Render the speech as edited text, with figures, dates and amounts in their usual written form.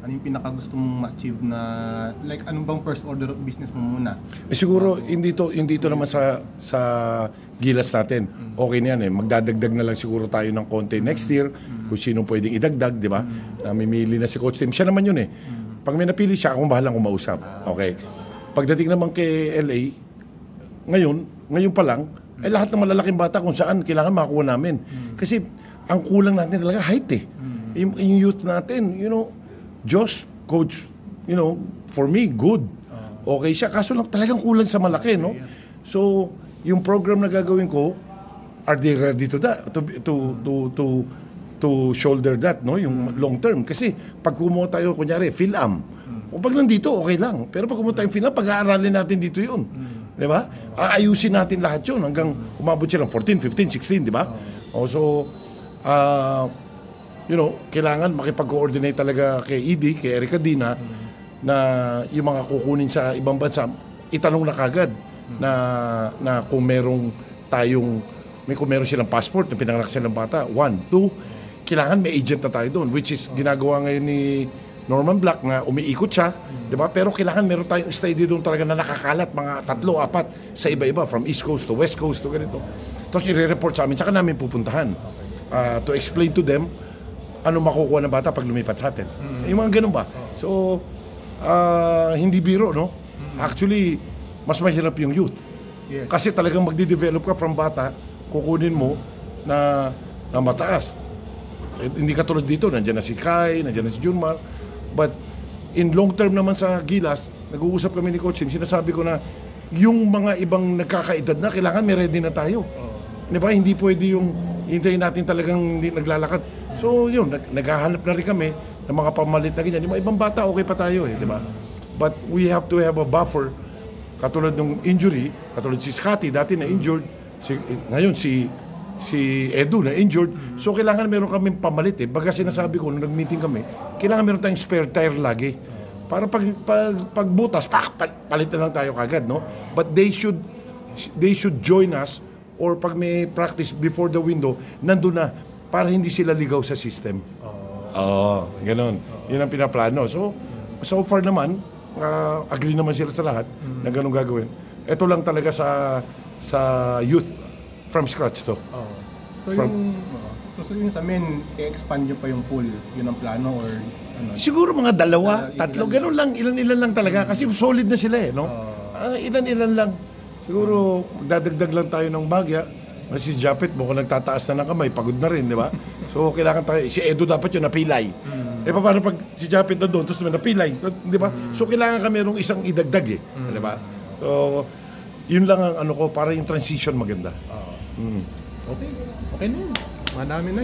Ano yung pinaka-gusto mong ma-achieve na, like, anong bang first order of business mo muna? Siguro, hindi to naman sa gilas natin. Okay na yan eh. Magdadagdag na lang siguro tayo ng konti next year, kung sino pwedeng idagdag, di ba? Namimili na si Coach Tim. Siya naman yun eh. Pag may napili siya, akong bahalang kumausap. Okay. Pagdating naman kay LA, ngayon pa lang, ay lahat ng malalaking bata kung saan kailangan makuha namin. Kasi ang kulang natin talaga height eh. Yung youth natin, Josh, coach, for me, good. Okay siya. Kaso lang talagang kulang sa malaki, no? So, yung program na gagawin ko, are they ready to that? To shoulder that, no? Yung long term. Kasi pag kumuha tayo, kunyari, PhilAm. O pag nandito, okay lang. Pero pag kumuha tayong PhilAm, pag-aaralin natin dito yun. Di ba? Aayusin natin lahat yun hanggang umabot silang 14, 15, 16, di ba? So, kailangan makipag-coordinate talaga kay Edie, kay Erica Dina, na yung mga kukunin sa ibang bansa, itanong na kagad na kung meron silang passport na pinanganak silang bata. 1, 2, kailangan may agent na tayo doon, which is ginagawa ngayon ni Norman Black na umiikot siya, di ba? Pero kailangan meron tayong steady doon talaga na nakakalat, mga 3, 4 sa iba-iba, from East Coast to West Coast to ganito. Tapos i-report sa amin, saka namin pupuntahan to explain to them ano makukuha ng bata pag lumipat sa atin. Yung mga ganun ba? So, hindi biro, no? Actually, mas mahirap yung youth. Yes. Kasi talagang magdi-develop ka from bata, kukunin mo na mataas. Hindi katulad dito, nandiyan na si Kai, nandiyan na si Junmar. But in long term naman sa Gilas, nag-uusap kami ni Coach Tim, sinasabi ko na yung mga ibang nagkakaedad na, kailangan may ready na tayo. Di ba? Hindi pwede yung hintayin natin talagang hindi naglalakad. So yun, naghahanap na rin kami ng mga pamalit na ganyan. Yung mga ibang bata, okay pa tayo eh, di ba? But we have to have a buffer. Katulad ng injury, katulad si Scotty, dati na injured, ngayon si Edu na injured. So kailangan meron kaming pamalit eh. Baga sinasabi ko, nung nag-meeting kami, kailangan meron tayong spare tire lagi. Para pag butas, palitan lang tayo kagad, no? But they should join us, or pag may practice before the window, nandun na, para hindi sila ligaw sa system. Ganun. Yun ang pinaplano. So far naman, agree naman sila sa lahat na ganun gagawin. Ito lang talaga sa youth from scratch to. So yung sa amin, i-expand nyo pa yung pool, yun ang plano or ano? Siguro mga 2, 3, ganun lang, ilan-ilan lang talaga. Kasi solid na sila eh, no? Ilan-ilan lang. Siguro, dadagdag lang tayo ng bagya. Si Japet, mukhang nagtataas na ng kamay, pagod na rin, di ba? So, kailangan tayo, si Edo dapat yun napilay. Paano pag si Japet na doon, tapos may napilay, di ba? So, kailangan ka merong isang idagdag eh, di ba? So, yun lang ang para yung transition maganda. Okay na yun. Madami na yun.